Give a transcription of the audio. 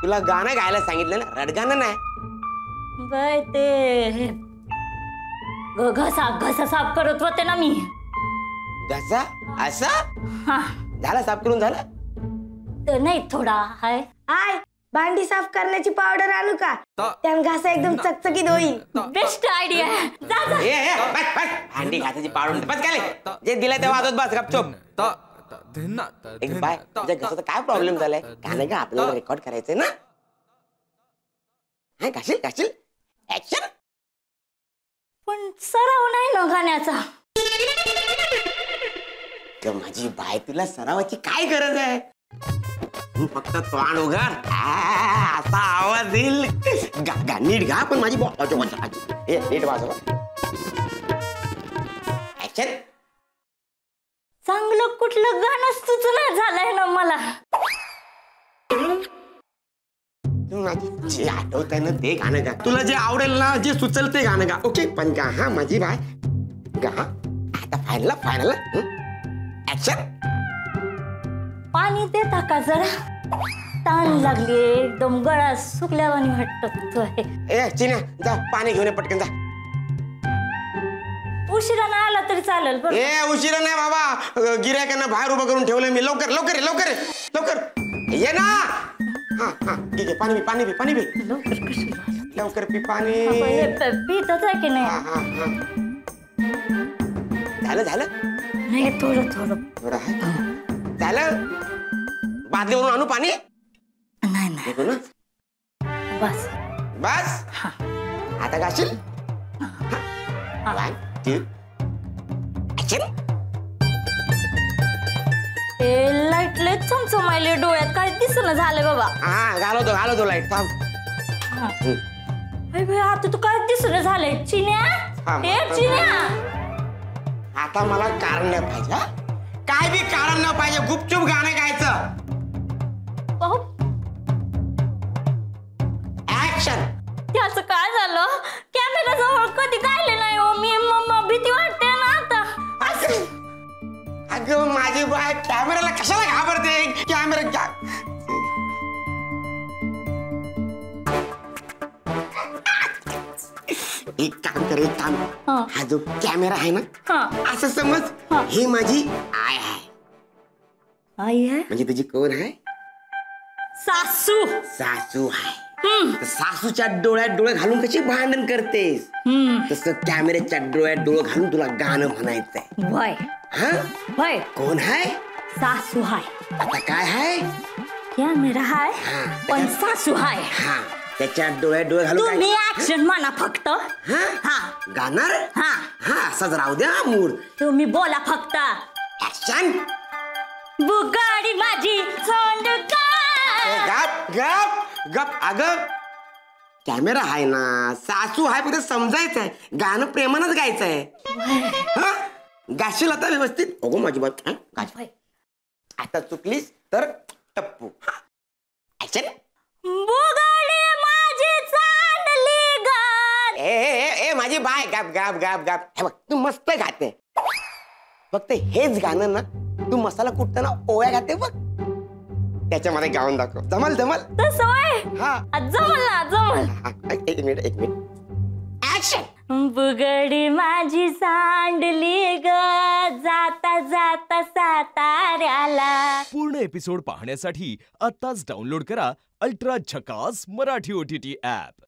तुला गाणं गायला सांगितलं ना, रडगाणं नाही. बाय ते घसा घसा साफ करत होते ना मी. घसा असा हा झाला, साफ करून झाला. तर नाही थोडा हाय. आय भांडी साफ करण्याची पावडर आणू का? त्यानं घासा एकदम चकचकीत होईल. Best idea. जा जा. बस बस, भांडी घासायची पावडर बस काय जे दिलं ते वाजवत बस गपचूप. एक बाय, तुझ्या घसाचा काय प्रॉब्लेम झालाय? गाणं का आपल्याला रेकॉर्ड करायचंय ना. हा घाशील घाशील. ऍक्शन. पण सराव नाही ना गाण्याचा. माझी बाय, तुला सरावाची काय गरज आहे? तू फक्त तोंड उघड, असा आवाज येईल. नीट गा, पण माझी नीट वाजव. ऍक्शन. चांगलं कुठलं गाणं सुचना झालंय ना मला. जे आठवत आहे ना ते गाणं गा. तुला जे आवडेल ना, जे सुचल ते गाणं गा. ओके, पण गा हा माझी बाय, गा. आता फायनल फायनल. ऍक्शन. पाणी देता का जरा? ताण लागली, एकदम गळा सुकल्यावानी वाटतोय. ए चिन्या, जा पाणी घेऊन ये पटकन जा. उशिरा नाही आला तरी चालेल. ए उशिरा नाही बाबा, गिऱ्हाईकांना बाहेर उभं करून ठेवलं मी. लवकर लवकर लवकर लवकर ये ना. हा हा ठीक आहे, पाणी पी पाणी पी पाणी पी. लवकर कशी लवकर पी पाणी. पितच आहे की नाही? हा हा. झालं झालं. नाही थोडं थोडं थोडं आहे. झालं. बादलीवरून आणू पाणी? नाही नाही ना. बस बस. आता घाशील. लाईट लय चमचमायले डोळ्यात, काय दिसणं झालंय बाबा. हा घालवतो लाईट. थांब. आता तू काय दिसणं झालंय? चिन्या, ए चिन्या. आता मला कारण नाही पाहिजे. काय बी कारण नाही पाहिजे. गुपचूप गाणं गायचं. ऍक्शन. त्याचं काय झालं? कॅमेरा जवळ कधी गायले नाही हो मी. भीती वाटते ना आता. अगं माझी बाय, कॅमेराला कशाला घाबरते? कॅमेरा एक काम कर, एक काम. हा जो कॅमेरा आहे ना, असं समज हे माझी आई आहे. आई आहे म्हणजे तुझी कोण आहे? सासू. सासू आहे. सासूच्या डोळ्यात डोळे घालून कशी भांडण करतेस, तसं कॅमेऱ्याच्या डोळ्यात डोळे घालून तुला गाणं म्हणायचंय. वय हा वय. कोण आहे? सासू हाय. आता काय आहे? कॅमेरा हाय पण सासू हाय. हा त्याच्या डोळ्यात डोळे घालून तुम्ही ऍक्शन म्हणा फक्त. हा गाणार. हा हा असंच राहू द्या मूड. तुम्ही बोला फक्त. ऍक्शन. बुगाडी माझी सोंड गप गप गप. अगं कॅमेरा आहे ना, सासू आहे, फक्त समजायचंय. गाणं प्रेमानच गायचंय. हा गाशील आता व्यवस्थित. अगो माझी बात. आता चुकलीस तर टप्पू. ऍक्शन. बुगाडी माझी चांदली गात. ए माझी बाय, गप गप गप गप. हे बघ तू मस्त गाते. फक्त हेच गाणं ना तू मसाला कुटताना ओव्या गाते बघ, त्याच्यामध्ये गाऊन दाखव. जमल जमल. तसं होय? हा जमल ना जमल. एक मिनिट. ऍक्शन. बुगडी माझी सांडली ग जाता जाता साताऱ्याला. पूर्ण एपिसोड पाहण्यासाठी आताच डाउनलोड करा अल्ट्रा झकास मराठी OTT ऍप.